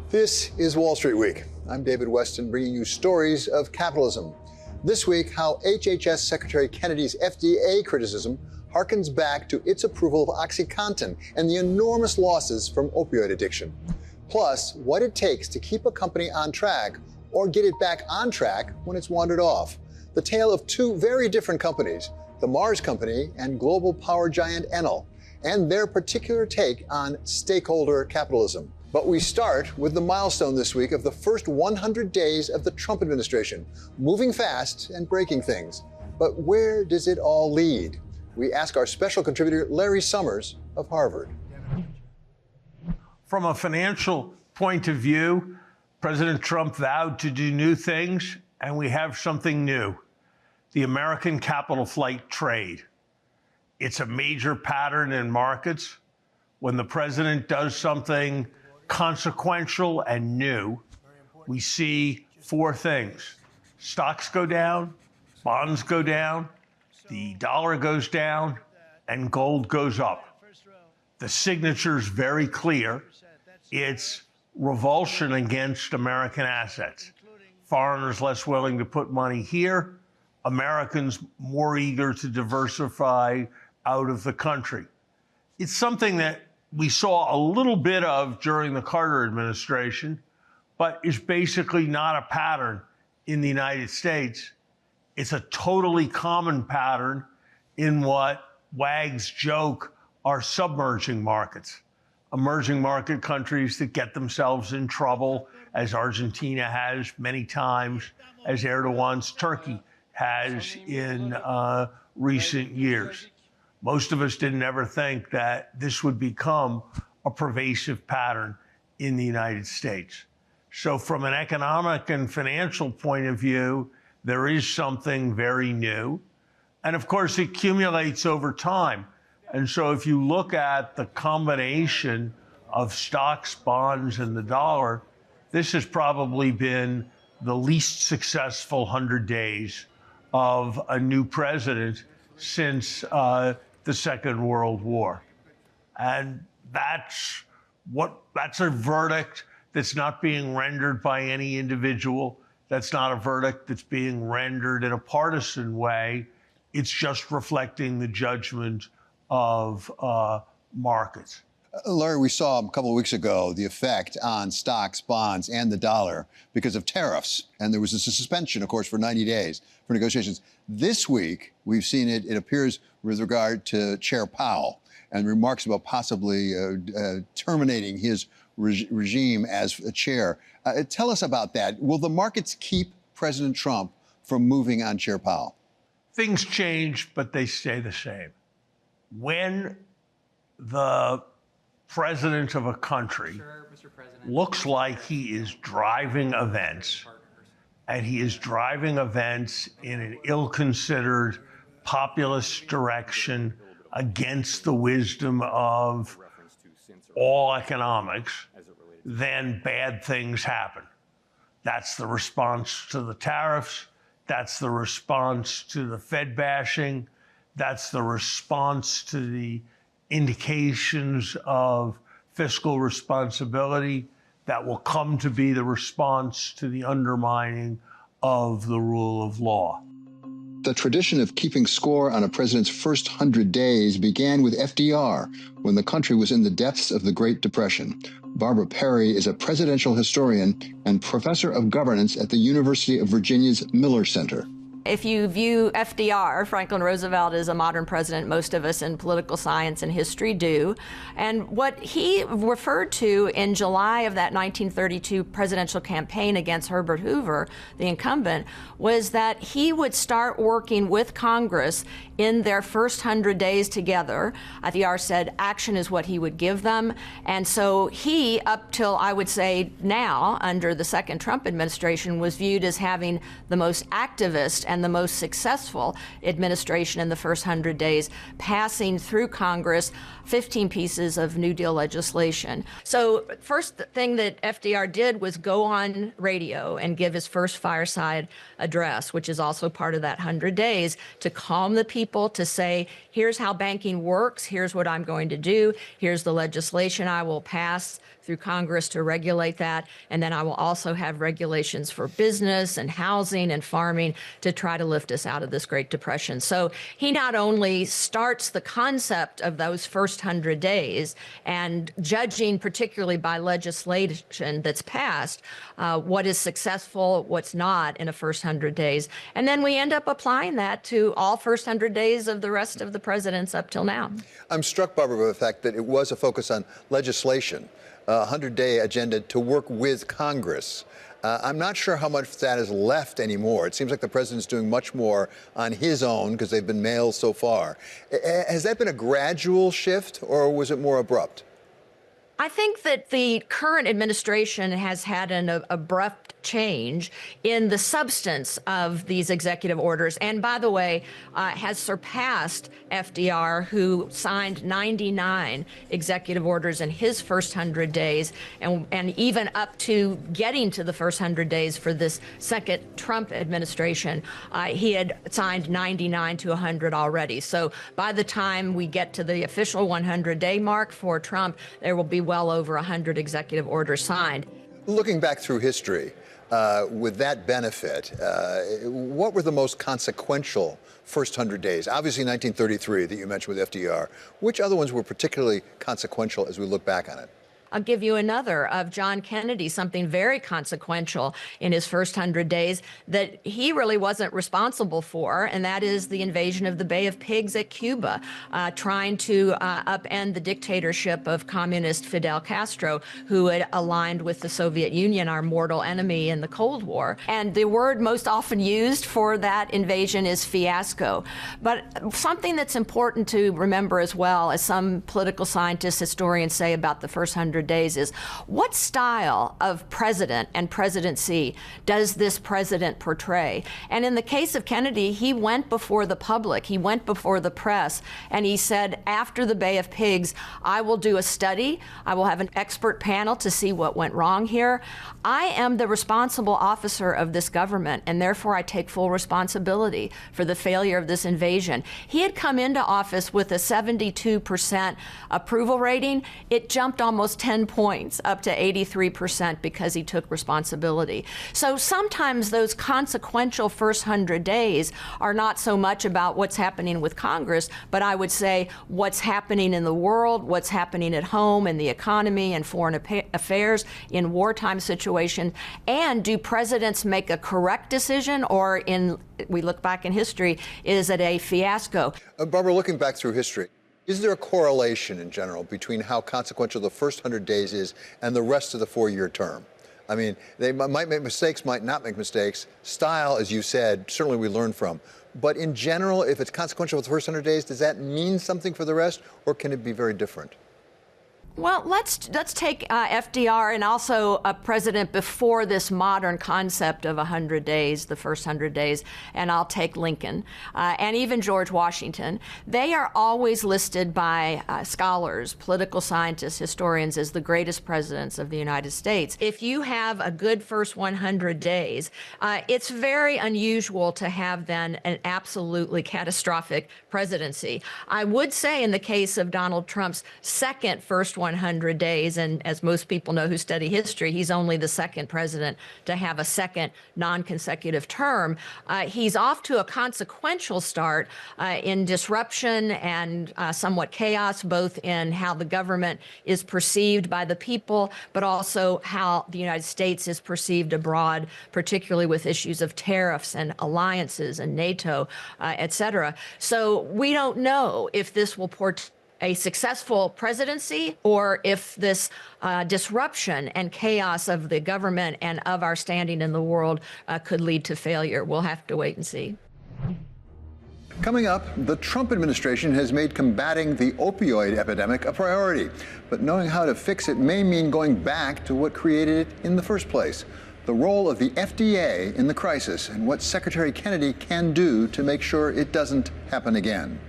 This is Wall Street Week. I'm David Weston, bringing you stories of capitalism. This week, how HHS Secretary Kennedy's FDA criticism harkens back to its approval of OxyContin and the enormous losses from opioid addiction. Plus, what it takes to keep a company on track or get it back on track when it's wandered off. The tale of two very different companies, the Mars Company and global power giant Enel, and their particular take on stakeholder capitalism. But we start with the milestone this week of the first 100 days of the Trump administration, moving fast and breaking things. But where does it all lead? We ask our special contributor, Larry Summers of Harvard. From a financial point of view, President Trump vowed to do new things, and we have something new: the American capital flight trade. It's a major pattern in markets. When the president does something consequential and new, we see four things. Stocks go down, bonds go down, the dollar goes down, and gold goes up. The signature's very clear. It's revulsion against American assets. Foreigners less willing to put money here, Americans more eager to diversify out of the country. It's something that we saw a little bit of during the Carter administration, but is basically not a pattern in the United States. It's a totally common pattern in what wags joke are submerging markets. Emerging market countries that get themselves in trouble, as Argentina has many times, as Erdogan's Turkey has in recent years. Most of us didn't ever think that this would become a pervasive pattern in the United States. So from an economic and financial point of view, there is something very new. And of course, it accumulates over time. And so if you look at the combination of stocks, bonds, and the dollar, this has probably been the least successful 100 days of a new president since the Second World War. And that's a verdict that's not being rendered by any individual. That's not a verdict that's being rendered in a partisan way. It's just reflecting the judgment of markets. Larry, we saw a couple of weeks ago the effect on stocks, bonds, and the dollar because of tariffs. And there was a suspension, of course, for 90 days for negotiations. This week, we've seen it appears, with regard to Chair Powell and remarks about possibly terminating his regime as a chair. Tell us about that. Will the markets keep President Trump from moving on Chair Powell? Things change, but they stay the same. When the president of a country looks like he is driving events, and he is driving events in an ill-considered populist direction against the wisdom of all economics, then bad things happen. That's the response to the tariffs. That's the response to the Fed bashing. That's the response to the indications of fiscal responsibility that will come to be the response to the undermining of the rule of law. The tradition of keeping score on a president's first 100 days began with FDR, when the country was in the depths of the Great Depression. Barbara Perry is a presidential historian and professor of governance at the University of Virginia's Miller Center. If you view FDR, Franklin Roosevelt, as a modern president, most of us in political science and history do. And what he referred to in July of that 1932 presidential campaign against Herbert Hoover, the incumbent, was that he would start working with Congress in their first 100 days together. FDR said action is what he would give them. And so he, up till I would say now, under the second Trump administration, was viewed as having the most activist and the most successful administration in the first 100 days, passing through Congress 15 pieces of New Deal legislation. So first thing that FDR did was go on radio and give his first fireside address, which is also part of that 100 days, to calm the people people to say, here's how banking works, here's what I'm going to do, here's the legislation I will pass through Congress to regulate that, and then I will also have regulations for business and housing and farming to try to lift us out of this Great Depression. So he not only starts the concept of those first 100 days and judging particularly by legislation that's passed what is successful, what's not in a first 100 days, and then we end up applying that to all first 100 days of the rest of the presidents up till now. I'm struck, Barbara, by the fact that it was a focus on legislation, a 100-day agenda to work with Congress. I'm not sure how much that is left anymore. It seems like the president's doing much more on his own because they've been mailed so far. Has that been a gradual shift, or was it more abrupt? I think that the current administration has had an abrupt change in the substance of these executive orders, and by the way, has surpassed FDR, who signed 99 executive orders in his first 100 days, and even up to getting to the first 100 days for this second Trump administration, he had signed 99 to 100 already. So by the time we get to the official 100-day mark for Trump, there will be well over 100 executive orders signed. Looking back through history, with that benefit, what were the most consequential first 100 days? Obviously 1933 that you mentioned with FDR. Which other ones were particularly consequential as we look back on it? I'll give you another of John Kennedy, something very consequential in his first 100 days that he really wasn't responsible for, and that is the invasion of the Bay of Pigs at Cuba, trying to upend the dictatorship of communist Fidel Castro, who had aligned with the Soviet Union, our mortal enemy in the Cold War. And the word most often used for that invasion is fiasco. But something that's important to remember as well, as some political scientists, historians say about the first 100 days, is what style of president and presidency does this president portray? And in the case of Kennedy, he went before the public, he went before the press, and he said, after the Bay of Pigs, I will do a study, I will have an expert panel to see what went wrong here. I am the responsible officer of this government, and therefore I take full responsibility for the failure of this invasion. He had come into office with a 72% approval rating. It jumped almost 10 points up to 83% because he took responsibility. So sometimes those consequential first 100 days are not so much about what's happening with Congress, but I would say what's happening in the world, what's happening at home in the economy and foreign affairs in wartime situations, and do presidents make a correct decision, or we look back in history, is it a fiasco? Barbara, looking back through history, is there a correlation in general between how consequential the first 100 days is and the rest of the four-year term? I mean, they might make mistakes, might not make mistakes. Style, as you said, certainly we learn from. But in general, if it's consequential for the first 100 days, does that mean something for the rest, or can it be very different? Well, let's take FDR and also a president before this modern concept of 100 days, the first 100 days, and I'll take Lincoln and even George Washington. They are always listed by scholars, political scientists, historians as the greatest presidents of the United States. If you have a good first 100 days, it's very unusual to have then an absolutely catastrophic presidency. I would say in the case of Donald Trump's second first 100 days, and as most people know who study history, he's only the second president to have a second non-consecutive term. He's off to a consequential start in disruption and somewhat chaos, both in how the government is perceived by the people, but also how the United States is perceived abroad, particularly with issues of tariffs and alliances and NATO, et cetera. So we don't know if this will portend a successful presidency or if this disruption and chaos of the government and of our standing in the world could lead to failure. We'll have to wait and see. Coming up, the Trump administration has made combating the opioid epidemic a priority. But knowing how to fix it may mean going back to what created it in the first place. The role of the FDA in the crisis and what Secretary Kennedy can do to make sure it doesn't happen again.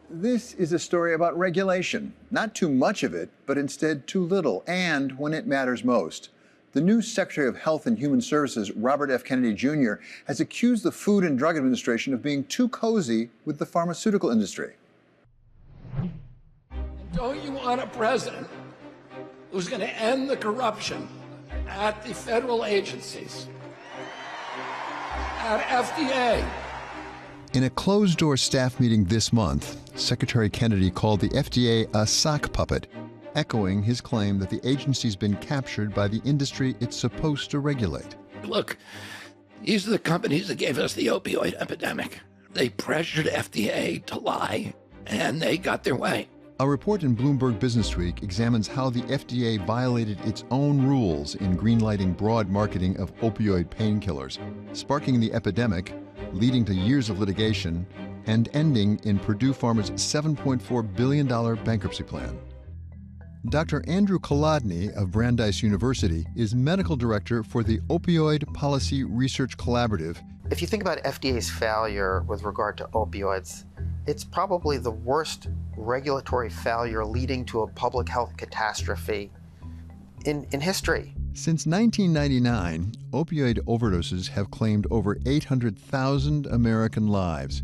This is a story about regulation. Not too much of it, but instead too little, and when it matters most. The new Secretary of Health and Human Services, Robert F. Kennedy Jr., has accused the Food and Drug Administration of being too cozy with the pharmaceutical industry. Don't you want a president who's going to end the corruption at the federal agencies, at FDA? In a closed-door staff meeting this month, Secretary Kennedy called the FDA a sock puppet, echoing his claim that the agency's been captured by the industry it's supposed to regulate. Look, these are the companies that gave us the opioid epidemic. They pressured FDA to lie, and they got their way. A report in Bloomberg Businessweek examines how the FDA violated its own rules in greenlighting broad marketing of opioid painkillers, sparking the epidemic, leading to years of litigation, and ending in Purdue Pharma's $7.4 billion bankruptcy plan. Dr. Andrew Kolodny of Brandeis University is medical director for the Opioid Policy Research Collaborative. If you think about FDA's failure with regard to opioids, it's probably the worst regulatory failure leading to a public health catastrophe in history. Since 1999, opioid overdoses have claimed over 800,000 American lives.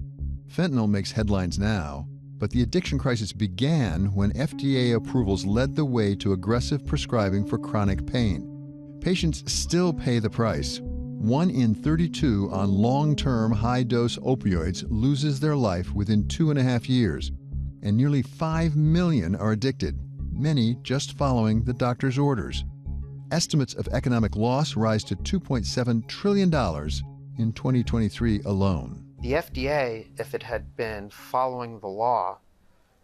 Fentanyl makes headlines now, but the addiction crisis began when FDA approvals led the way to aggressive prescribing for chronic pain. Patients still pay the price. 1 in 32 on long-term high-dose opioids loses their life within 2.5 years, and nearly 5 million are addicted, many just following the doctor's orders. Estimates of economic loss rise to $2.7 trillion in 2023 alone. The FDA, if it had been following the law,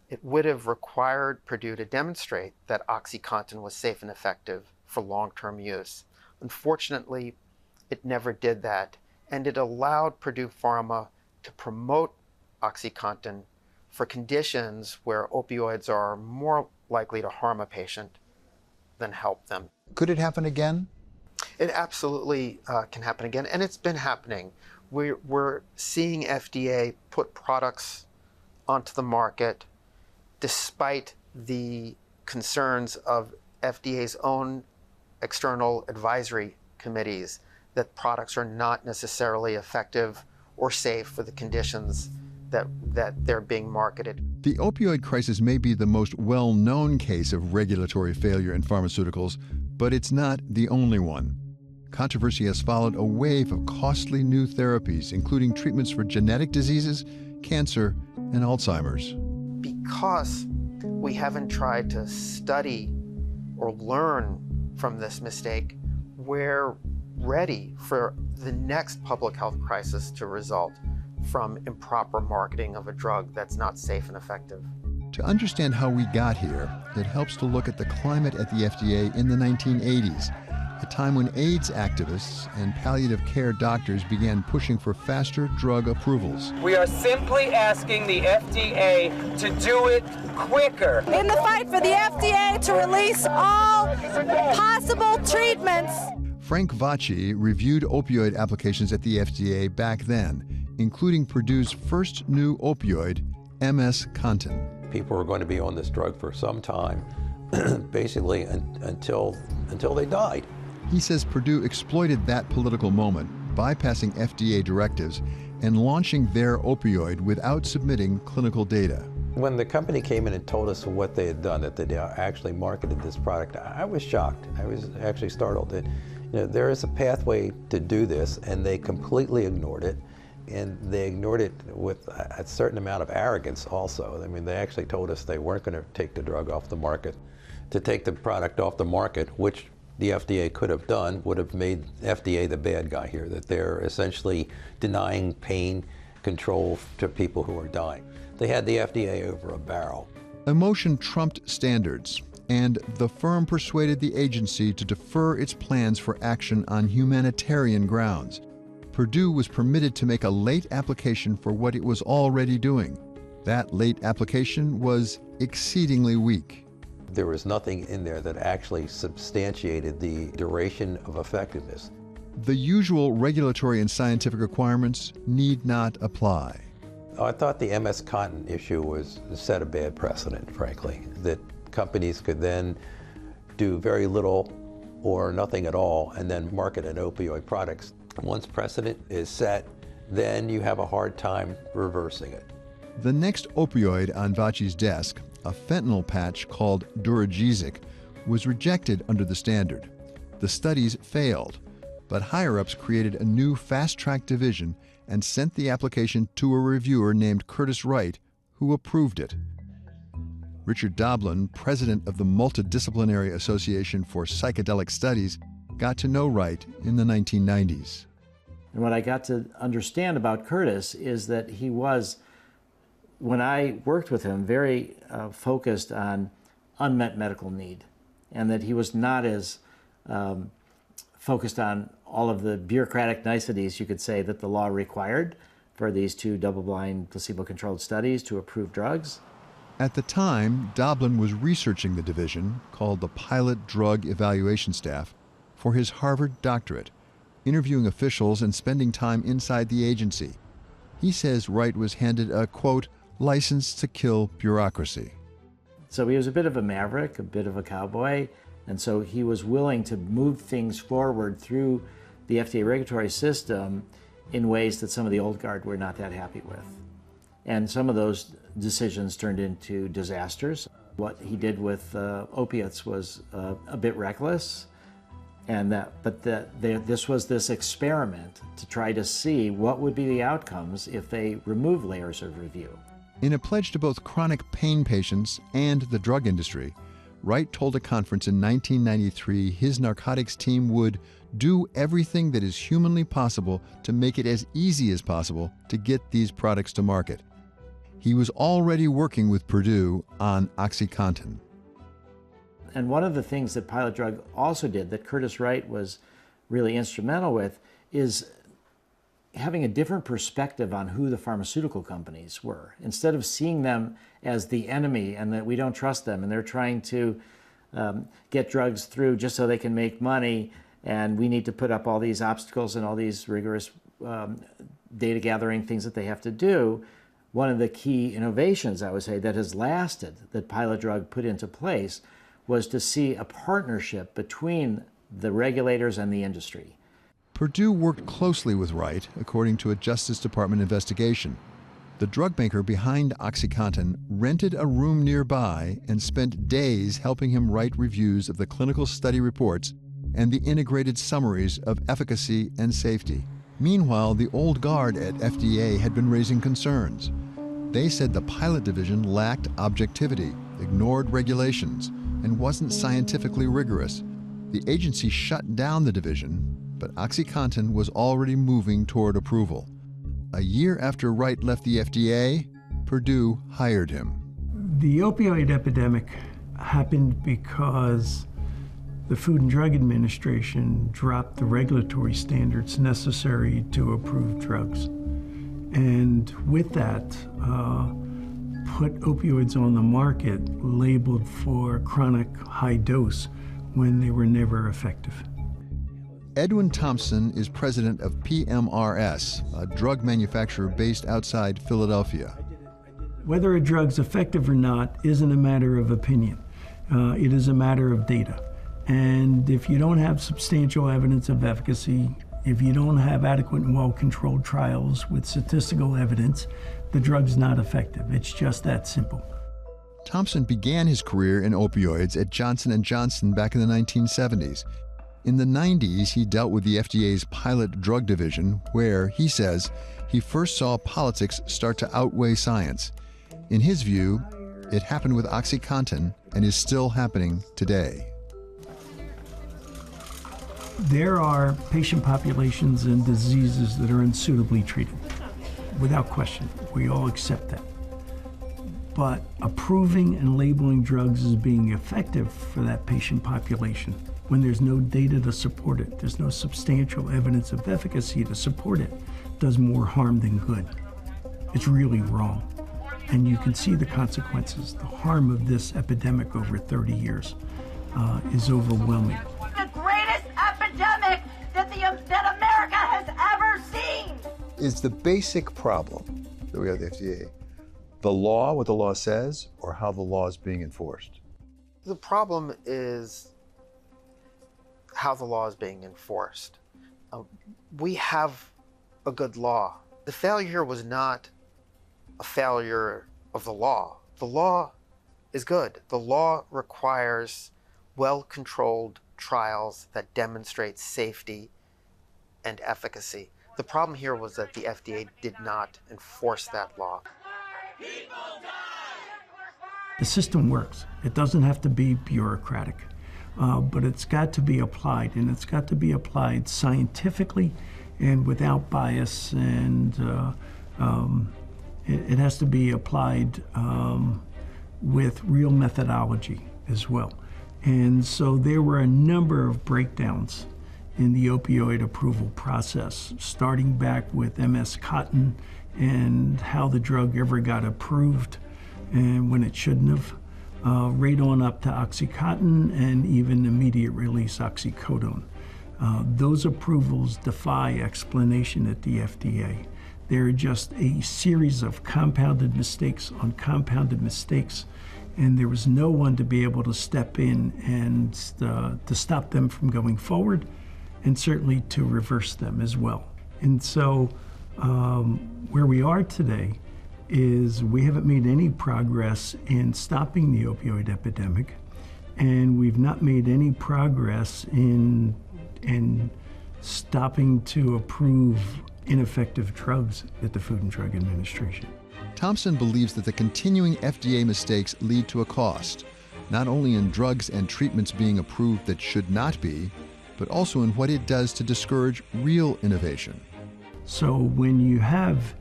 it would have required Purdue to demonstrate that OxyContin was safe and effective for long-term use. Unfortunately, it never did that, and it allowed Purdue Pharma to promote OxyContin for conditions where opioids are more likely to harm a patient than help them. Could it happen again? It absolutely can happen again, and it's been happening. We're seeing FDA put products onto the market despite the concerns of FDA's own external advisory committees that products are not necessarily effective or safe for the conditions that they're being marketed. The opioid crisis may be the most well-known case of regulatory failure in pharmaceuticals, but it's not the only one. Controversy has followed a wave of costly new therapies, including treatments for genetic diseases, cancer, and Alzheimer's. Because we haven't tried to study or learn from this mistake, we're ready for the next public health crisis to result from improper marketing of a drug that's not safe and effective. To understand how we got here, it helps to look at the climate at the FDA in the 1980s, a time when AIDS activists and palliative care doctors began pushing for faster drug approvals. We are simply asking the FDA to do it quicker. In the fight for the FDA to release all possible treatments. Frank Vacci reviewed opioid applications at the FDA back then, including Purdue's first new opioid, MS-Contin. People are going to be on this drug for some time, basically until they died. He says Purdue exploited that political moment, bypassing FDA directives and launching their opioid without submitting clinical data. When the company came in and told us what they had done, that they actually marketed this product, I was shocked. I was actually startled that there is a pathway to do this, and they completely ignored it. And they ignored it with a certain amount of arrogance also. I mean, they actually told us they weren't going to take the drug off the market. To take the product off the market, which the FDA could have done, would have made FDA the bad guy here, that they're essentially denying pain control to people who are dying. They had the FDA over a barrel. Emotion trumped standards, and the firm persuaded the agency to defer its plans for action on humanitarian grounds. Purdue was permitted to make a late application for what it was already doing. That late application was exceedingly weak. There was nothing in there that actually substantiated the duration of effectiveness. The usual regulatory and scientific requirements need not apply. I thought the MS-Contin issue was set a bad precedent, frankly, that companies could then do very little or nothing at all and then market an opioid products. Once precedent is set, then you have a hard time reversing it. The next opioid on Vachi's desk, a fentanyl patch called Duragesic, was rejected under the standard. The studies failed, but higher-ups created a new fast-track division and sent the application to a reviewer named Curtis Wright, who approved it. Richard Doblin, president of the Multidisciplinary Association for Psychedelic Studies, got to know Wright in the 1990s. And what I got to understand about Curtis is that he was, when I worked with him, very focused on unmet medical need, and that he was not as focused on all of the bureaucratic niceties, you could say, that the law required for these two double-blind, placebo-controlled studies to approve drugs. At the time, Doblin was researching the division, called the Pilot Drug Evaluation Staff, for his Harvard doctorate, interviewing officials and spending time inside the agency. He says Wright was handed a, quote, license to kill bureaucracy. So he was a bit of a maverick, a bit of a cowboy, and so he was willing to move things forward through the FDA regulatory system in ways that some of the old guard were not that happy with. And some of those decisions turned into disasters. What he did with opiates was a bit reckless, and this was this experiment to try to see what would be the outcomes if they remove layers of review. In a pledge to both chronic pain patients and the drug industry, Wright told a conference in 1993 his narcotics team would do everything that is humanly possible to make it as easy as possible to get these products to market. He was already working with Purdue on OxyContin. And one of the things that Pilot Drug also did that Curtis Wright was really instrumental with is having a different perspective on who the pharmaceutical companies were. Instead of seeing them as the enemy and that we don't trust them and they're trying to get drugs through just so they can make money, and we need to put up all these obstacles and all these rigorous data gathering things that they have to do. One of the key innovations, I would say, that has lasted, that Pilot Drug put into place, was to see a partnership between the regulators and the industry. Purdue worked closely with Wright, according to a Justice Department investigation. The drug maker behind OxyContin rented a room nearby and spent days helping him write reviews of the clinical study reports and the integrated summaries of efficacy and safety. Meanwhile, the old guard at FDA had been raising concerns. They said the pilot division lacked objectivity, ignored regulations, and wasn't scientifically rigorous. The agency shut down the division, but OxyContin was already moving toward approval. A year after Wright left the FDA, Purdue hired him. The opioid epidemic happened because the Food and Drug Administration dropped the regulatory standards necessary to approve drugs. And with that, put opioids on the market labeled for chronic high dose when they were never effective. Edwin Thompson is president of PMRS, a drug manufacturer based outside Philadelphia. Whether a drug's effective or not isn't a matter of opinion. It is a matter of data. And if you don't have substantial evidence of efficacy, if you don't have adequate and well-controlled trials with statistical evidence, the drug's not effective. It's just that simple. Thompson began his career in opioids at Johnson & Johnson back in the 1970s. In the 90s, he dealt with the FDA's pilot drug division, where, he says, he first saw politics start to outweigh science. In his view, it happened with OxyContin and is still happening today. There are patient populations and diseases that are unsuitably treated, without question. We all accept that. But approving and labeling drugs as being effective for that patient population, when there's no data to support it, there's no substantial evidence of efficacy to support it, does more harm than good. It's really wrong. And you can see the consequences. The harm of this epidemic over 30 years is overwhelming. The greatest epidemic that America has ever seen. Is the basic problem that we have at the FDA the law, what the law says, or how the law is being enforced? The problem is how the law is being enforced. We have a good law. The failure here was not a failure of the law. The law is good. The law requires well-controlled trials that demonstrate safety and efficacy. The problem here was that the FDA did not enforce that law. The system works. It doesn't have to be bureaucratic, but it's got to be applied, and it's got to be applied scientifically and without bias, and it has to be applied with real methodology as well. And so there were a number of breakdowns in the opioid approval process, starting back with MS Cotton and how the drug ever got approved and when it shouldn't have, right on up to OxyContin and even immediate release oxycodone. Those approvals defy explanation at the FDA. They're just a series of compounded mistakes on compounded mistakes, and there was no one to be able to step in and to stop them from going forward, and certainly to reverse them as well. And so where we are today is we haven't made any progress in stopping the opioid epidemic, and we've not made any progress in stopping to approve ineffective drugs at the Food and Drug Administration. Thompson believes that the continuing FDA mistakes lead to a cost, not only in drugs and treatments being approved that should not be, but also in what it does to discourage real innovation. So when you have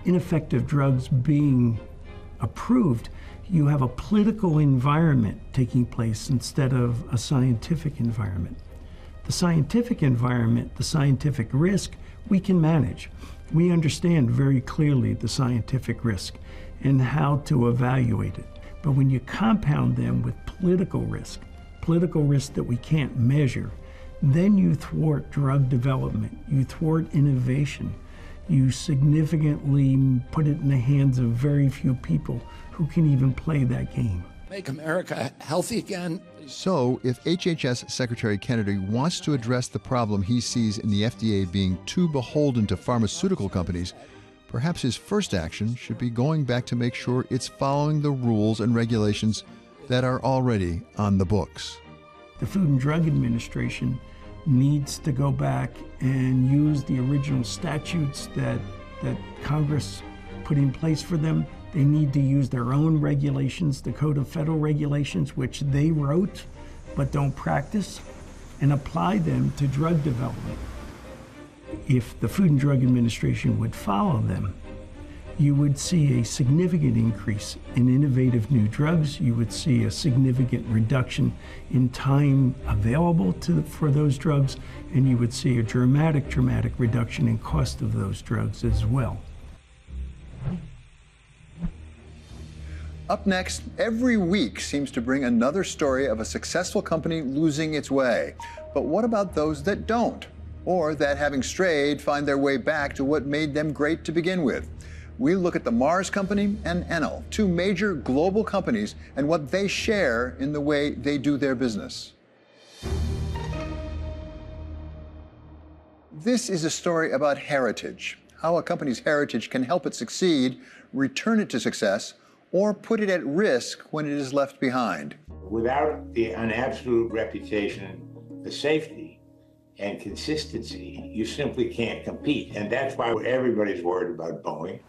ineffective drugs being approved, you have a political environment taking place instead of a scientific environment. The scientific environment, the scientific risk, we can manage. We understand very clearly the scientific risk and how to evaluate it. But when you compound them with political risk that we can't measure, then you thwart drug development, you thwart innovation, you significantly put it in the hands of very few people who can even play that game. Make America healthy again. So, if HHS Secretary Kennedy wants to address the problem he sees in the FDA being too beholden to pharmaceutical companies, perhaps his first action should be going back to make sure it's following the rules and regulations that are already on the books. The Food and Drug Administration needs to go back and use the original statutes that Congress put in place for them. They need to use their own regulations, the Code of Federal Regulations, which they wrote but don't practice, and apply them to drug development. If the Food and Drug Administration would follow them, you would see a significant increase in innovative new drugs. You would see a significant reduction in time available for those drugs, and you would see a dramatic reduction in cost of those drugs as well. Up next, every week seems to bring another story of a successful company losing its way. But what about those that don't? Or that, having strayed, find their way back to what made them great to begin with? We look at the Mars Company and Enel, two major global companies, and what they share in the way they do their business. This is a story about heritage, how a company's heritage can help it succeed, return it to success, or put it at risk when it is left behind. Without an absolute reputation for safety and consistency, you simply can't compete. And that's why everybody's worried about Boeing.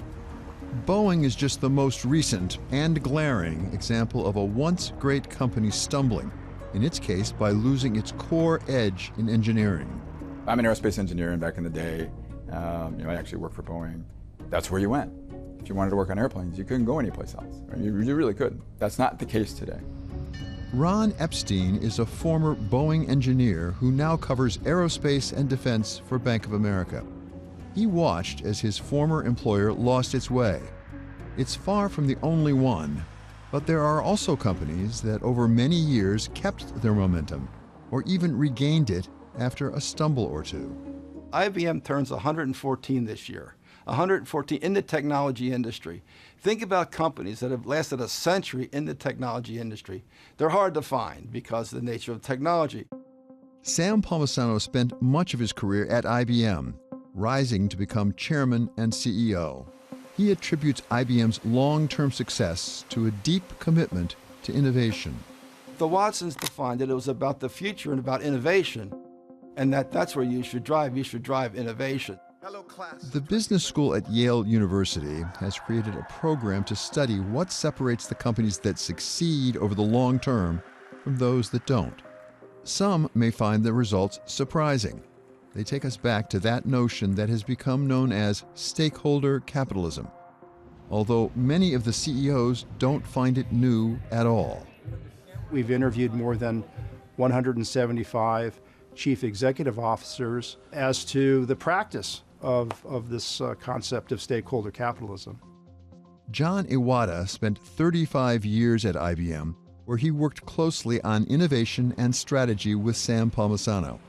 Boeing is just the most recent and glaring example of a once great company stumbling, in its case by losing its core edge in engineering. I'm an aerospace engineer, and back in the day, I actually worked for Boeing. That's where you went. If you wanted to work on airplanes, you couldn't go anyplace else. You really couldn't. That's not the case today. Ron Epstein is a former Boeing engineer who now covers aerospace and defense for Bank of America. He watched as his former employer lost its way. It's far from the only one, but there are also companies that over many years kept their momentum or even regained it after a stumble or two. IBM turns 114 this year. 114 in the technology industry. Think about companies that have lasted a century in the technology industry. They're hard to find because of the nature of technology. Sam Palmisano spent much of his career at IBM, rising to become chairman and CEO. He attributes IBM's long-term success to a deep commitment to innovation. The Watsons defined it was about the future and about innovation, and that's where you should drive. You should drive innovation. The business school at Yale University has created a program to study what separates the companies that succeed over the long term from those that don't. Some may find the results surprising. They take us back to that notion that has become known as stakeholder capitalism, although many of the CEOs don't find it new at all. We've interviewed more than 175 chief executive officers as to the practice of this concept of stakeholder capitalism. John Iwata spent 35 years at IBM, where he worked closely on innovation and strategy with Sam Palmisano.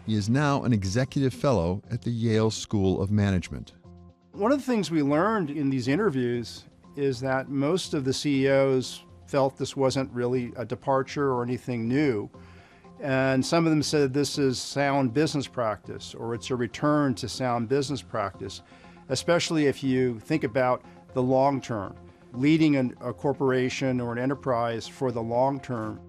He is now an executive fellow at the Yale School of Management. One of the things we learned in these interviews is that most of the CEOs felt this wasn't really a departure or anything new. And some of them said this is sound business practice, or it's a return to sound business practice, especially if you think about the long term, leading a corporation or an enterprise for the long term.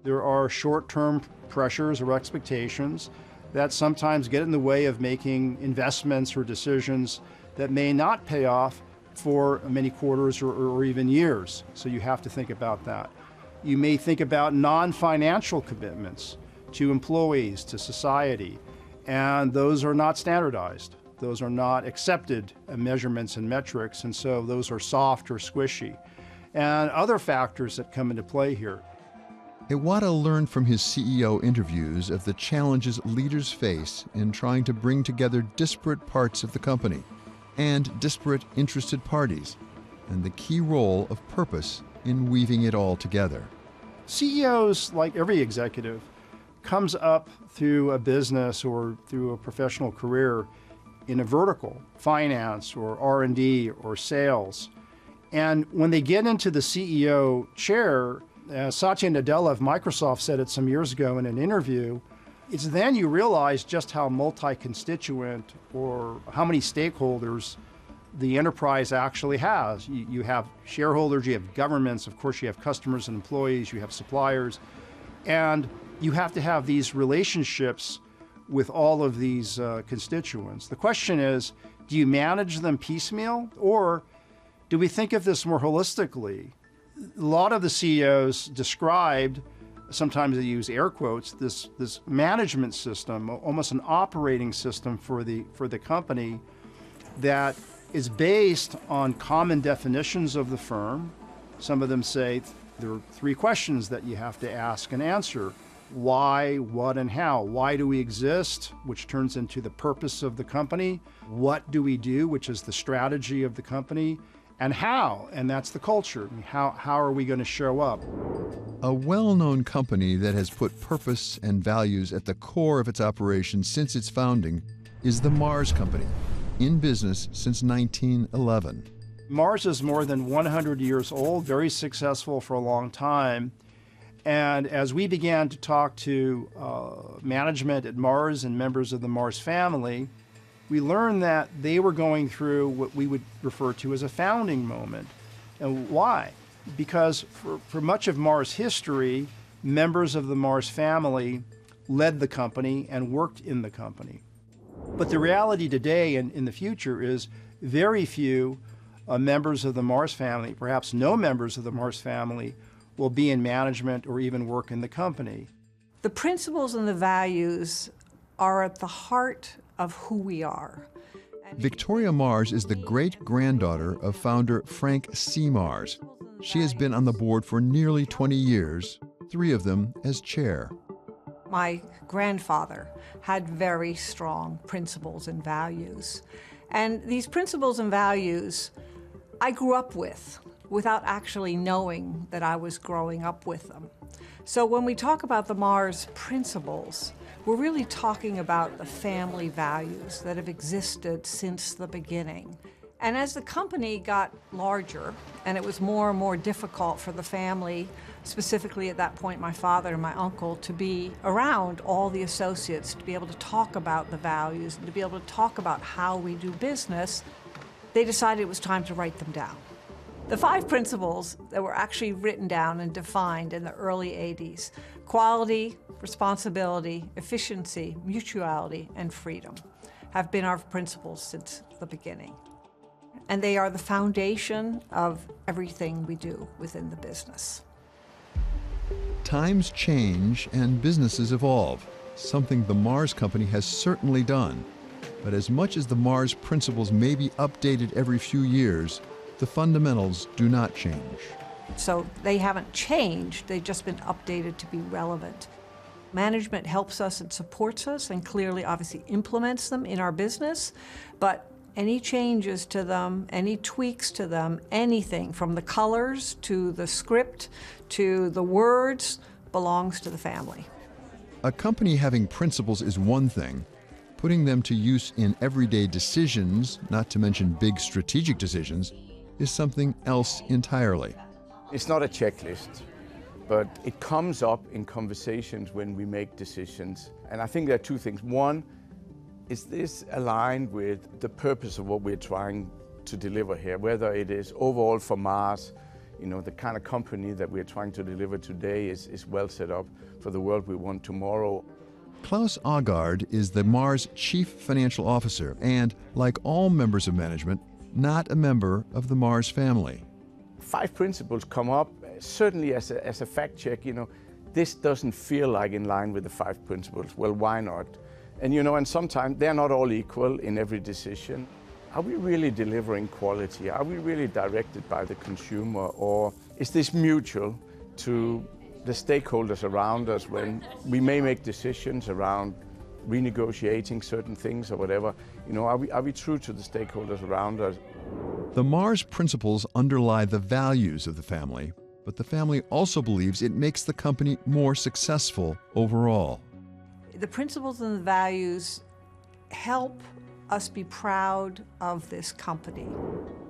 There are short-term pressures or expectations that sometimes get in the way of making investments or decisions that may not pay off for many quarters or even years. So you have to think about that. You may think about non-financial commitments to employees, to society, and those are not standardized. Those are not accepted measurements and metrics, and so those are soft or squishy. And other factors that come into play here. Iwata learned from his CEO interviews of the challenges leaders face in trying to bring together disparate parts of the company and disparate interested parties, and the key role of purpose in weaving it all together. CEOs, like every executive, comes up through a business or through a professional career in a vertical, finance or R&D or sales. And when they get into the CEO chair, Satya Nadella of Microsoft said it some years ago in an interview, it's then you realize just how multi-constituent or how many stakeholders the enterprise actually has. You have shareholders, you have governments, of course you have customers and employees, you have suppliers, and you have to have these relationships with all of these constituents. The question is, do you manage them piecemeal, or do we think of this more holistically? A lot of the CEOs described, sometimes they use air quotes, this management system, almost an operating system for the company that is based on common definitions of the firm. Some of them say there are 3 questions that you have to ask and answer. Why, what, and how. Why do we exist, which turns into the purpose of the company? What do we do, which is the strategy of the company? And how, and that's the culture. How are we going to show up? A well-known company that has put purpose and values at the core of its operations since its founding is the Mars Company, in business since 1911. Mars is more than 100 years old, very successful for a long time. And as we began to talk to management at Mars and members of the Mars family, we learned that they were going through what we would refer to as a founding moment. And why? Because for much of Mars history, members of the Mars family led the company and worked in the company. But the reality today and in the future is very few members of the Mars family, perhaps no members of the Mars family, will be in management or even work in the company. The principles and the values are at the heart of who we are. Victoria Mars is the great-granddaughter of founder Frank C. Mars. She has been on the board for nearly 20 years, 3 of them as chair. My grandfather had very strong principles and values. And these principles and values I grew up with without actually knowing that I was growing up with them. So when we talk about the Mars principles, we're really talking about the family values that have existed since the beginning. And as the company got larger and it was more and more difficult for the family specifically at that point my father and my uncle, to be around all the associates, to be able to talk about the values and to be able to talk about how we do business, they decided it was time to write them down. The 5 principles that were actually written down and defined in the early 80s, quality, responsibility, efficiency, mutuality, and freedom, have been our principles since the beginning. And they are the foundation of everything we do within the business. Times change and businesses evolve, something the Mars Company has certainly done. But as much as the Mars principles may be updated every few years, the fundamentals do not change. So they haven't changed, they've just been updated to be relevant. Management helps us and supports us and clearly obviously implements them in our business, but any changes to them, any tweaks to them, anything from the colors to the script to the words belongs to the family. A company having principles is one thing. Putting them to use in everyday decisions, not to mention big strategic decisions, is something else entirely. It's not a checklist, but it comes up in conversations when we make decisions. And I think there are 2 things. One, is this aligned with the purpose of what we're trying to deliver here, whether it is overall for Mars, the kind of company that we're trying to deliver today is well set up for the world we want tomorrow. Klaus Aagaard is the Mars Chief Financial Officer and, like all members of management, not a member of the Mars family. 5 principles come up, certainly as a fact check, this doesn't feel like in line with the 5 principles. Well, why not? And sometimes they're not all equal in every decision. Are we really delivering quality? Are we really directed by the consumer? Or is this mutual to the stakeholders around us when we may make decisions around renegotiating certain things or whatever? Are we true to the stakeholders around us? The Mars principles underlie the values of the family, but the family also believes it makes the company more successful overall. The principles and the values help us be proud of this company.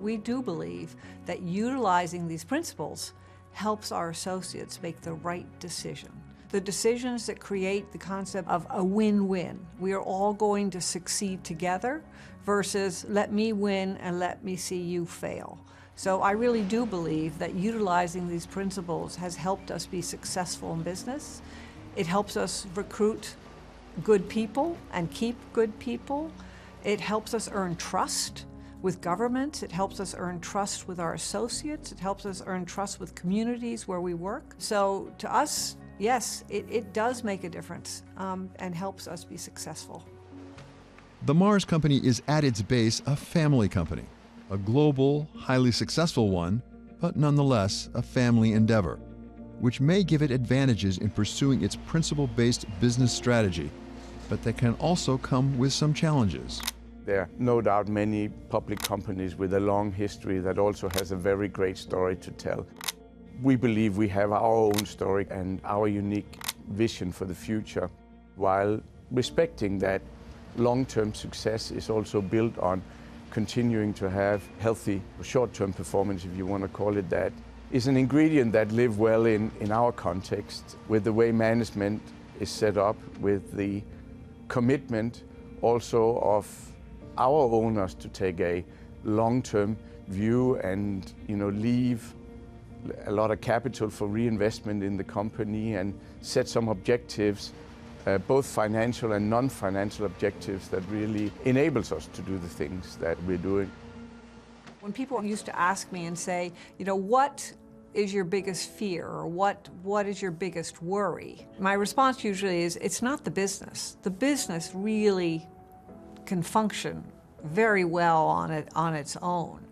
We do believe that utilizing these principles helps our associates make the right decision. The decisions that create the concept of a win-win. We are all going to succeed together versus let me win and let me see you fail. So I really do believe that utilizing these principles has helped us be successful in business. It helps us recruit good people and keep good people. It helps us earn trust with governments. It helps us earn trust with our associates. It helps us earn trust with communities where we work. So to us, yes, it does make a difference and helps us be successful. The Mars Company is at its base a family company, a global, highly successful one, but nonetheless a family endeavor, which may give it advantages in pursuing its principle-based business strategy, but that can also come with some challenges. There are no doubt many public companies with a long history that also has a very great story to tell. We believe we have our own story and our unique vision for the future, while respecting that long-term success is also built on continuing to have healthy short-term performance, if you want to call it that, is an ingredient that live well in our context, with the way management is set up, with the commitment also of our owners to take a long-term view and leave a lot of capital for reinvestment in the company and set some objectives, both financial and non-financial objectives that really enables us to do the things that we're doing. When people used to ask me and say, what is your biggest fear, or what is your biggest worry? My response usually is, it's not the business. The business really can function very well on its own.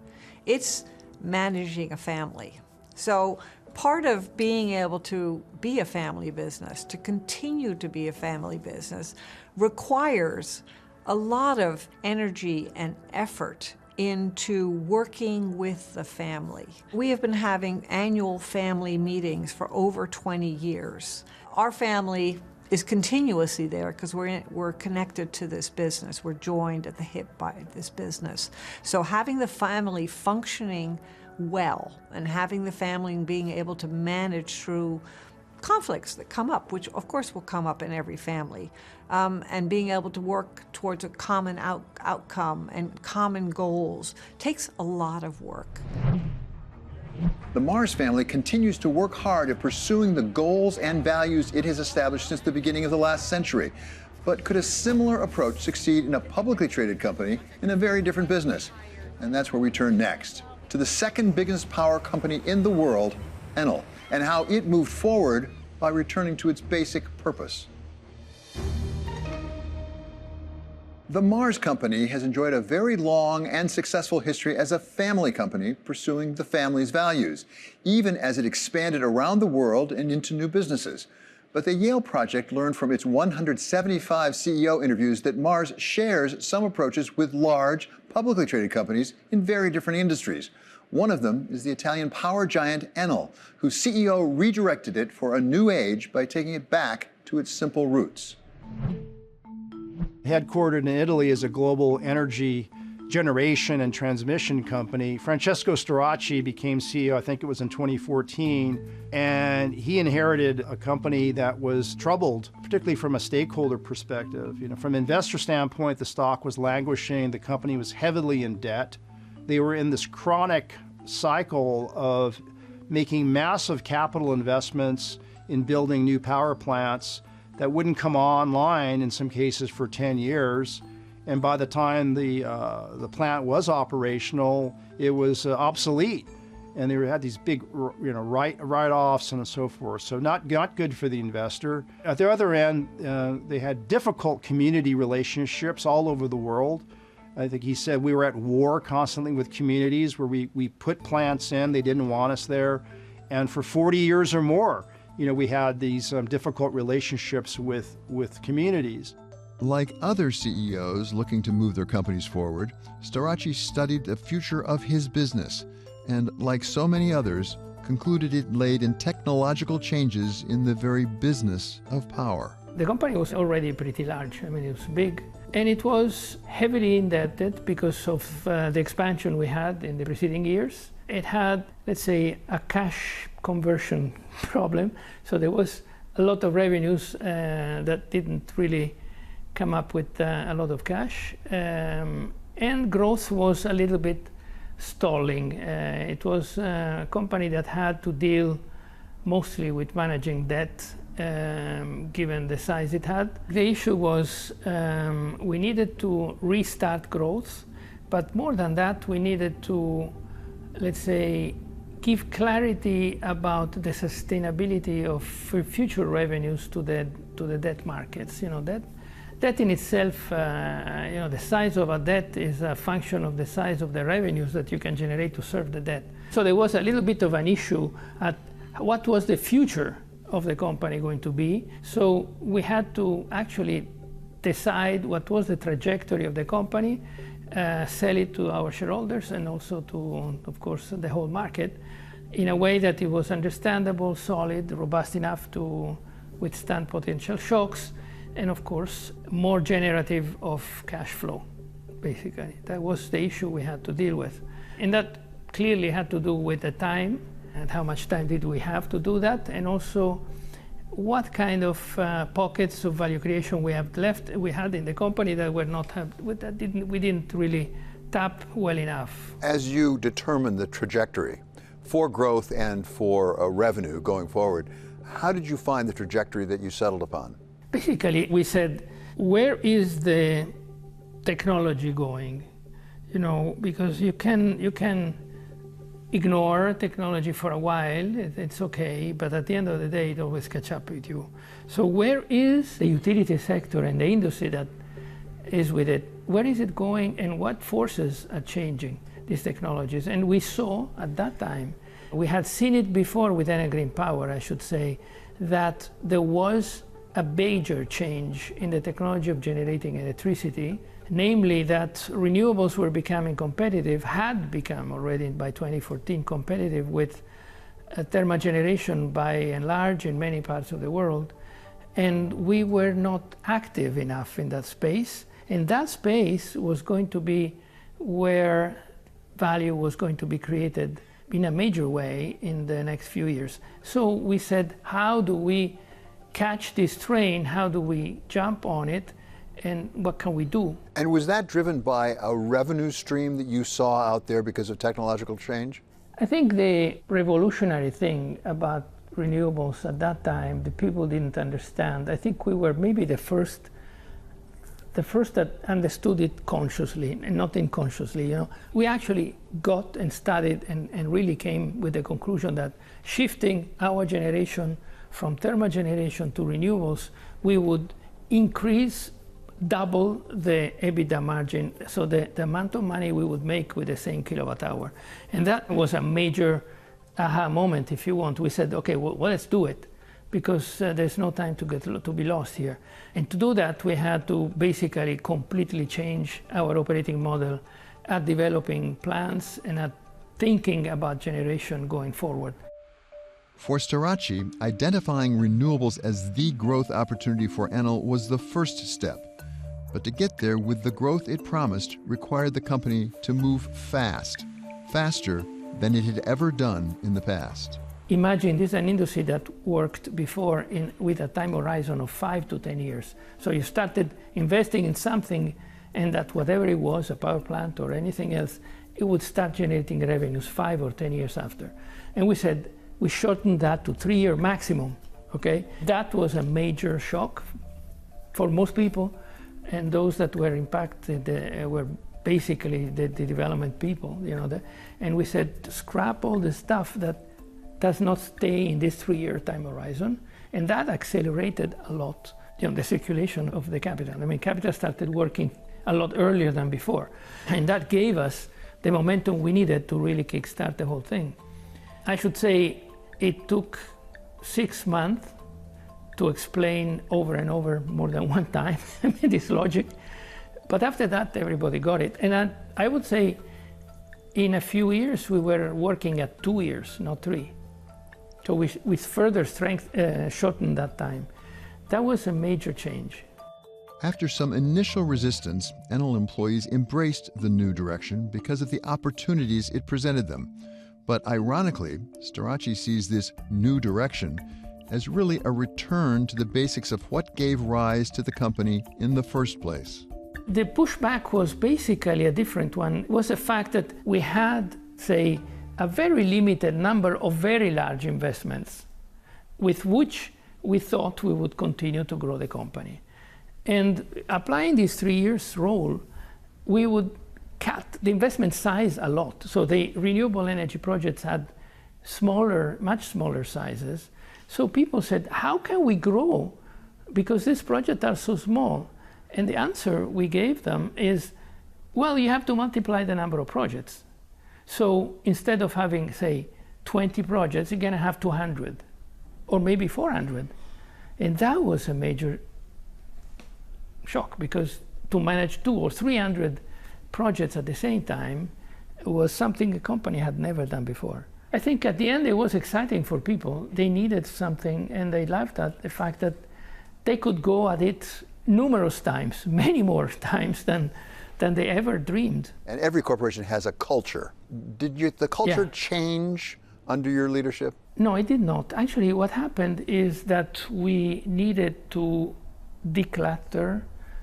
It's managing a family. So part of being able to be a family business, to continue to be a family business, requires a lot of energy and effort into working with the family. We have been having annual family meetings for over 20 years. Our family is continuously there because we're connected to this business. We're joined at the hip by this business. So having the family functioning well, and having the family and being able to manage through conflicts that come up, which of course will come up in every family, and being able to work towards a common outcome and common goals takes a lot of work. The Mars family continues to work hard at pursuing the goals and values it has established since the beginning of the last century. But could a similar approach succeed in a publicly traded company in a very different business? And that's where we turn next, to the second biggest power company in the world, Enel, and how it moved forward by returning to its basic purpose. The Mars Company has enjoyed a very long and successful history as a family company pursuing the family's values, even as it expanded around the world and into new businesses. But the Yale Project learned from its 175 CEO interviews that Mars shares some approaches with large, publicly traded companies in very different industries. One of them is the Italian power giant Enel, whose CEO redirected it for a new age by taking it back to its simple roots. Headquartered in Italy as a global energy generation and transmission company, Francesco Starace became CEO, I think it was in 2014, and he inherited a company that was troubled, particularly from a stakeholder perspective. From an investor standpoint, the stock was languishing, the company was heavily in debt. They were in this chronic cycle of making massive capital investments in building new power plants that wouldn't come online in some cases for 10 years. And by the time the plant was operational, it was obsolete. And they had these big write-offs and so forth. So not good for the investor. At the other end, they had difficult community relationships all over the world. I think he said we were at war constantly with communities where we put plants in, they didn't want us there. And for 40 years or more, we had these difficult relationships with communities. Like other CEOs looking to move their companies forward, Starace studied the future of his business and, like so many others, concluded it laid in technological changes in the very business of power. The company was already pretty large. I mean, it was big. And it was heavily indebted because of the expansion we had in the preceding years. It had, let's say, a cash conversion problem. So there was a lot of revenues that didn't really come up with a lot of cash. And growth was a little bit stalling. It was a company that had to deal mostly with managing debt, given the size it had. The issue was we needed to restart growth, but more than that, we needed to, let's say, give clarity about the sustainability of future revenues to the debt markets. Debt in itself, the size of a debt is a function of the size of the revenues that you can generate to serve the debt. So there was a little bit of an issue at what was the future of the company going to be. So we had to actually decide what was the trajectory of the company, sell it to our shareholders and also to, of course, the whole market in a way that it was understandable, solid, robust enough to withstand potential shocks, and of course, more generative of cash flow, basically. That was the issue we had to deal with. And that clearly had to do with the time and how much time did we have to do that, and also what kind of pockets of value creation we had in the company that we didn't really tap well enough. As you determine the trajectory for growth and for revenue going forward, how did you find the trajectory that you settled upon? Basically, we said, where is the technology going? Because you can ignore technology for a while, it's okay, but at the end of the day, it always catch up with you. So where is the utility sector and the industry that is with it? Where is it going, and what forces are changing these technologies? And we saw at that time, we had seen it before with Enel Green Power, I should say, that there was a major change in the technology of generating electricity, namely that renewables were becoming competitive, had become already by 2014 competitive with thermal generation by and large in many parts of the world. And we were not active enough in that space. And that space was going to be where value was going to be created in a major way in the next few years. So we said, how do we catch this train? How do we jump on it? And what can we do? And was that driven by a revenue stream that you saw out there because of technological change? I think the revolutionary thing about renewables at that time, the people didn't understand. I think we were maybe the first that understood it consciously and not unconsciously. You know, we actually got and studied and really came with the conclusion that shifting our generation from thermal generation to renewables, we would increase double the EBITDA margin, so the amount of money we would make with the same kilowatt hour. And that was a major aha moment, if you want. We said, okay, well, let's do it, because there's no time to be lost here. And to do that, we had to basically completely change our operating model at developing plans and at thinking about generation going forward. For Starace, identifying renewables as the growth opportunity for Enel was the first step. But to get there with the growth it promised required the company to move fast, faster than it had ever done in the past. Imagine this is an industry that worked before with a time horizon of 5 to 10 years. So you started investing in something, and that whatever it was, a power plant or anything else, it would start generating revenues 5 or 10 years after. And we said, we shortened that to 3-year maximum, okay? That was a major shock for most people, and those that were impacted were basically the development people, you know. And we said, scrap all the stuff that does not stay in this 3-year time horizon, and that accelerated a lot, you know, the circulation of the capital. I mean, capital started working a lot earlier than before, and that gave us the momentum we needed to really kickstart the whole thing. I should say it took 6 months to explain over and over more than one time this logic. But after that, everybody got it. And I would say in a few years, we were working at 2 years, not 3. So we further shortened that time. That was a major change. After some initial resistance, Enel employees embraced the new direction because of the opportunities it presented them. But ironically, Starace sees this new direction as really a return to the basics of what gave rise to the company in the first place. The pushback was basically a different one. It was the fact that we had, say, a very limited number of very large investments with which we thought we would continue to grow the company. And applying this 3 years rule, we would cut the investment size a lot. So the renewable energy projects had smaller, much smaller sizes. So people said, how can we grow? Because these projects are so small. And the answer we gave them is, well, you have to multiply the number of projects. So instead of having, say, 20 projects, you're going to have 200 or maybe 400. And that was a major shock, because to manage 200 or 300 projects at the same time was something a company had never done before. I think at the end it was exciting for people. They needed something, and they loved that, the fact that they could go at it numerous times, many more times than they ever dreamed. And every corporation has a culture. Did the culture change under your leadership? No, it did not. Actually, what happened is that we needed to declutter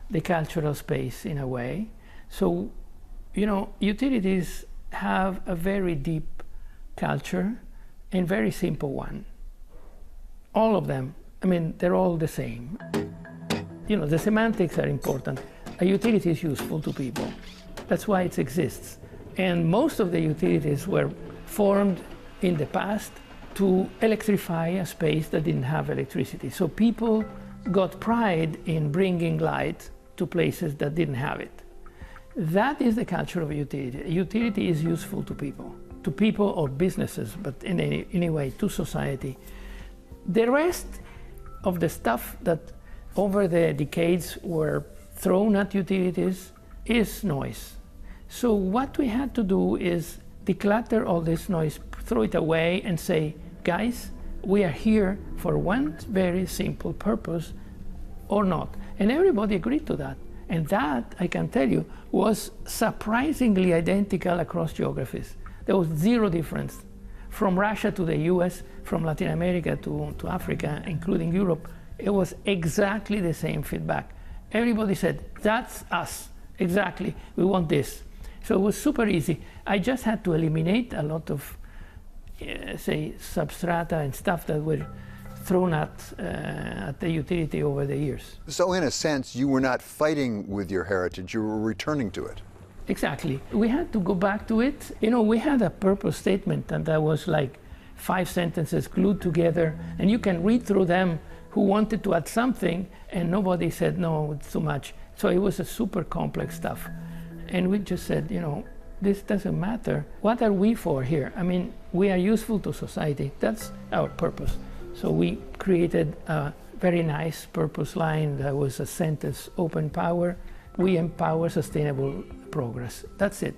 the cultural space in a way. So, you know, utilities have a very deep culture and very simple one. All of them, I mean, they're all the same. You know, the semantics are important. A utility is useful to people. That's why it exists. And most of the utilities were formed in the past to electrify a space that didn't have electricity. So people got pride in bringing light to places that didn't have it. That is the culture of a utility. A utility is useful to people or businesses, but in any way to society. The rest of the stuff that over the decades were thrown at utilities is noise. So what we had to do is declutter all this noise, throw it away and say, guys, we are here for one very simple purpose or not. And everybody agreed to that. And that, I can tell you, was surprisingly identical across geographies. There was zero difference. from Russia to the US, from Latin America to Africa, including Europe, it was exactly the same feedback. Everybody said, that's us, exactly, we want this. So it was super easy. I just had to eliminate a lot of, say, substrata and stuff that were thrown at the utility over the years. So in a sense, you were not fighting with your heritage, you were returning to it. Exactly. We had to go back to it. You know, we had a purpose statement, and that was like 5 sentences glued together, and you can read through them who wanted to add something, and nobody said, no, it's too much. So it was a super complex stuff. And we just said, you know, this doesn't matter. What are we for here? I mean, we are useful to society. That's our purpose. So we created a very nice purpose line that was a sentence, open power. We empower sustainable progress. That's it.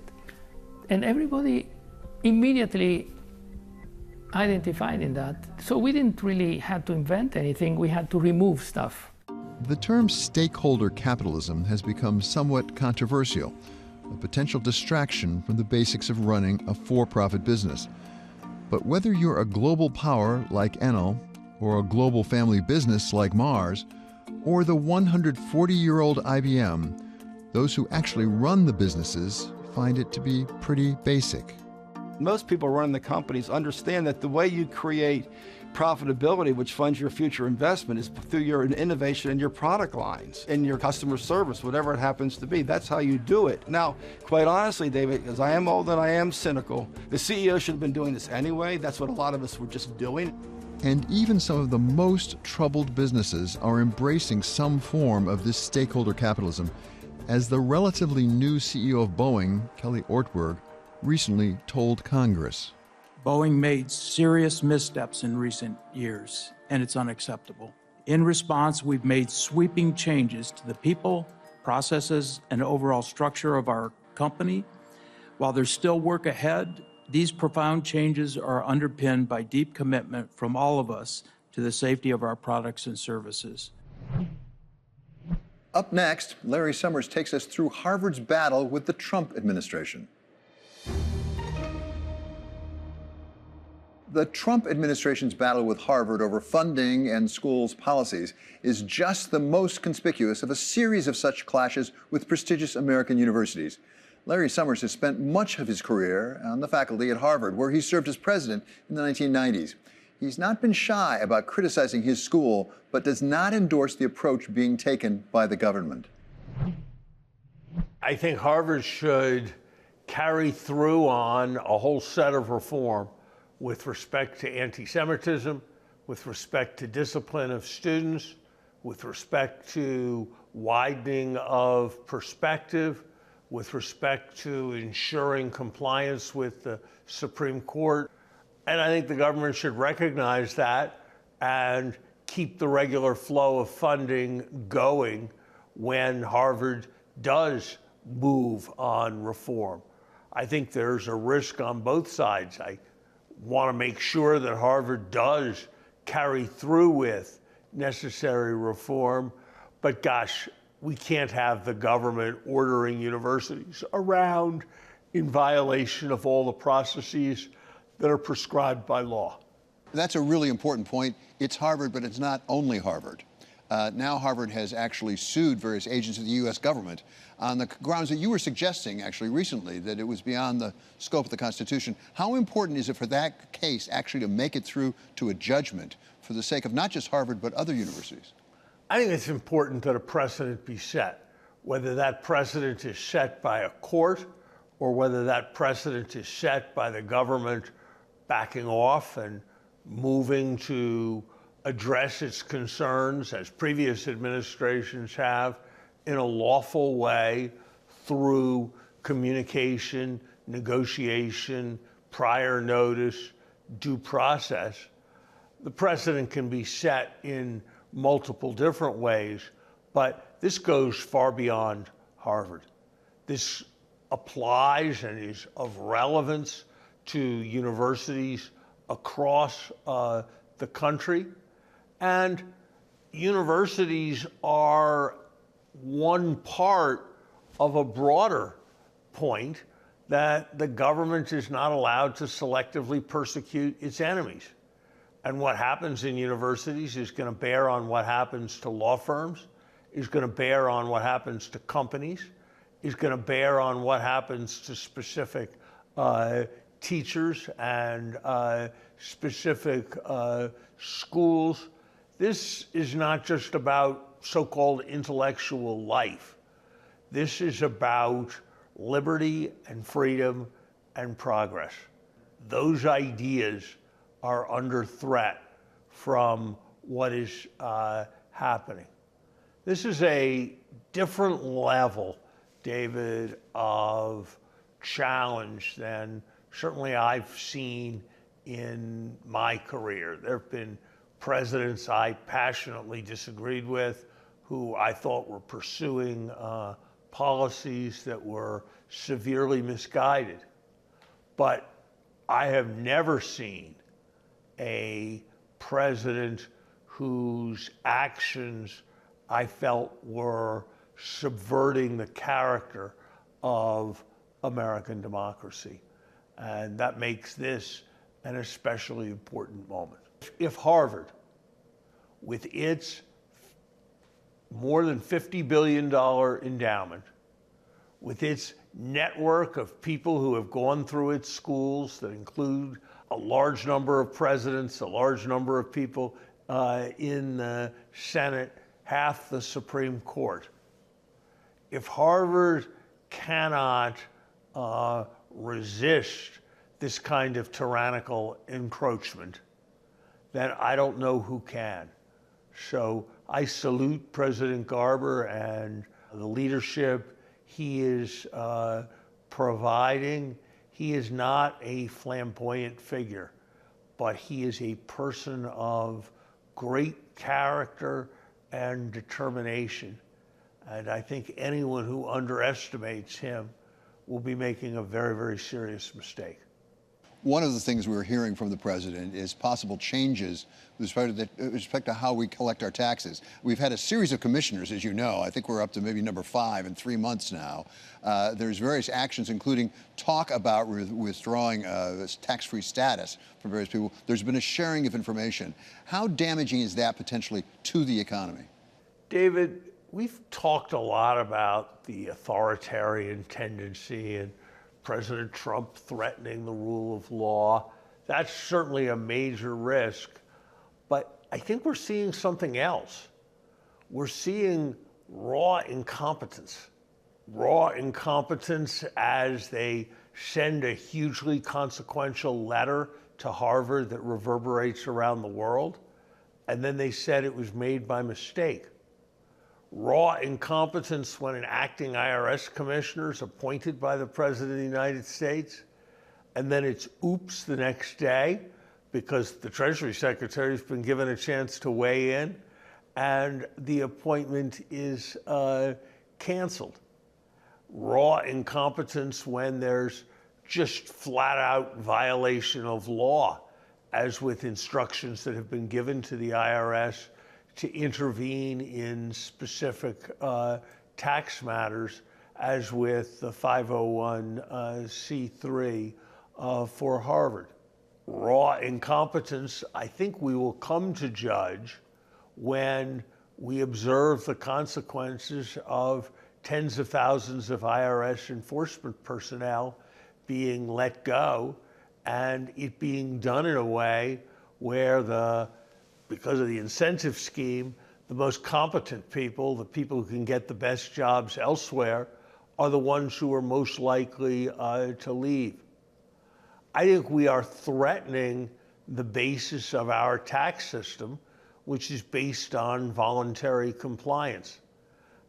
And everybody immediately identified in that. So we didn't really have to invent anything. We had to remove stuff. The term stakeholder capitalism has become somewhat controversial, a potential distraction from the basics of running a for-profit business. But whether you're a global power like Enel, or a global family business like Mars, or the 140-year-old IBM, those who actually run the businesses find it to be pretty basic. Most people running the companies understand that the way you create profitability, which funds your future investment, is through your innovation in your product lines, in your customer service, whatever it happens to be. That's how you do it. Now, quite honestly, David, as I am old and I am cynical, the CEO should have been doing this anyway. That's what a lot of us were just doing. And even some of the most troubled businesses are embracing some form of this stakeholder capitalism, as the relatively new CEO of Boeing, Kelly Ortberg, recently told Congress. Boeing made serious missteps in recent years, and it's unacceptable. In response, we've made sweeping changes to the people, processes, and overall structure of our company. While there's still work ahead, these profound changes are underpinned by deep commitment from all of us to the safety of our products and services. Up next, Larry Summers takes us through Harvard's battle with the Trump administration. The Trump administration's battle with Harvard over funding and schools' policies is just the most conspicuous of a series of such clashes with prestigious American universities. Larry Summers has spent much of his career on the faculty at Harvard, where he served as president in the 1990s. He's not been shy about criticizing his school, but does not endorse the approach being taken by the government. I think Harvard should carry through on a whole set of reform with respect to anti-Semitism, with respect to discipline of students, with respect to widening of perspective, with respect to ensuring compliance with the Supreme Court. And I think the government should recognize that and keep the regular flow of funding going when Harvard does move on reform. I think there's a risk on both sides. I want to make sure that Harvard does carry through with necessary reform, but gosh, we can't have the government ordering universities around in violation of all the processes that are prescribed by law. That's a really important point. It's Harvard, but it's not only Harvard. Now Harvard has actually sued various agents of the U.S. government on the grounds that you were suggesting actually recently, that it was beyond the scope of the Constitution. How important is it for that case actually to make it through to a judgment for the sake of not just Harvard, but other universities? I think it's important that a precedent be set, whether that precedent is set by a court or whether that precedent is set by the government backing off and moving to address its concerns, as previous administrations have, in a lawful way through communication, negotiation, prior notice, due process. The precedent can be set in multiple different ways, but this goes far beyond Harvard. This applies and is of relevance to universities across the country. And universities are one part of a broader point that the government is not allowed to selectively persecute its enemies. And what happens in universities is going to bear on what happens to law firms, is going to bear on what happens to companies, is going to bear on what happens to specific teachers and specific schools. This is not just about so-called intellectual life. This is about liberty and freedom and progress. Those ideas are under threat from what is happening. This is a different level, David, of challenge than certainly I've seen in my career. There have been presidents I passionately disagreed with, who I thought were pursuing policies that were severely misguided. But I have never seen a president whose actions I felt were subverting the character of American democracy. And that makes this an especially important moment. If Harvard, with its more than $50 billion endowment, with its network of people who have gone through its schools that include a large number of presidents, a large number of people in the Senate, half the Supreme Court. If Harvard cannot resist this kind of tyrannical encroachment, then I don't know who can. So I salute President Garber and the leadership he is providing. He is not a flamboyant figure, but he is a person of great character and determination. And I think anyone who underestimates him will be making a very, very serious mistake. One of the things we're hearing from the president is possible changes with respect to how we collect our taxes. We've had a series of commissioners, as you know. I think we're up to maybe number 5 in 3 months now. There's various actions, including talk about withdrawing this tax-free status for various people. There's been a sharing of information. How damaging is that potentially to the economy? David, we've talked a lot about the authoritarian tendency and President Trump threatening the rule of law. That's certainly a major risk. But I think we're seeing something else. We're seeing raw incompetence. Raw incompetence as they send a hugely consequential letter to Harvard that reverberates around the world, and then they said it was made by mistake. Raw incompetence when an acting IRS commissioner is appointed by the President of the United States, and then it's oops the next day because the Treasury Secretary has been given a chance to weigh in, and the appointment is canceled. Raw incompetence when there's just flat-out violation of law, as with instructions that have been given to the IRS to intervene in specific tax matters, as with the 501c3 for Harvard. Raw incompetence, I think we will come to judge when we observe the consequences of tens of thousands of IRS enforcement personnel being let go, and it being done in a way where because of the incentive scheme, the most competent people, the people who can get the best jobs elsewhere, are the ones who are most likely to leave. I think we are threatening the basis of our tax system, which is based on voluntary compliance.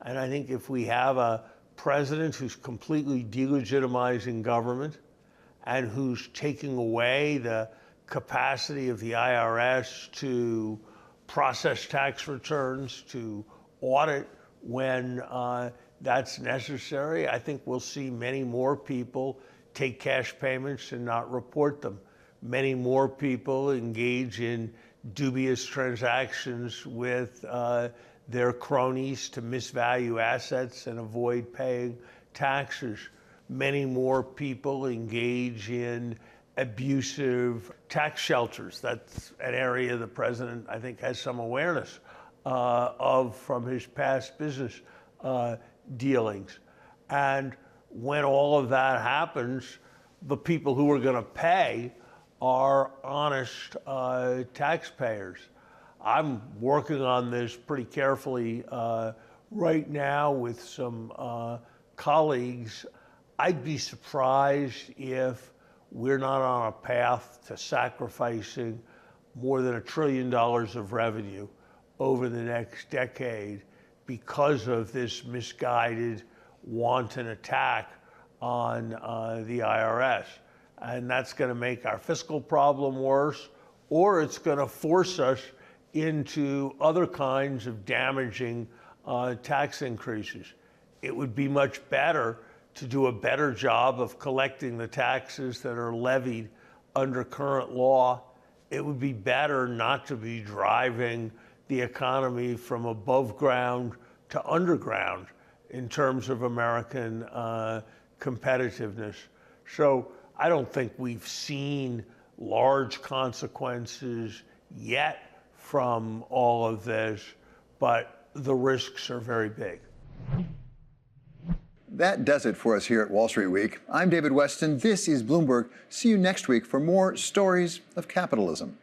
And I think if we have a president who's completely delegitimizing government and who's taking away the capacity of the IRS to process tax returns, to audit when that's necessary, I think we'll see many more people take cash payments and not report them. Many more people engage in dubious transactions with their cronies to misvalue assets and avoid paying taxes. many more people engage in abusive tax shelters. That's an area the president, I think, has some awareness of from his past business dealings. And when all of that happens, the people who are going to pay are honest taxpayers. I'm working on this pretty carefully right now with some colleagues. I'd be surprised if we're not on a path to sacrificing more than $1 trillion of revenue over the next decade because of this misguided, wanton attack on the IRS. And that's going to make our fiscal problem worse, or it's going to force us into other kinds of damaging tax increases. It would be much better to do a better job of collecting the taxes that are levied under current law. It would be better not to be driving the economy from above ground to underground in terms of American competitiveness. So I don't think we've seen large consequences yet from all of this, but the risks are very big. That does it for us here at Wall Street Week. I'm David Weston. This is Bloomberg. See you next week for more stories of capitalism.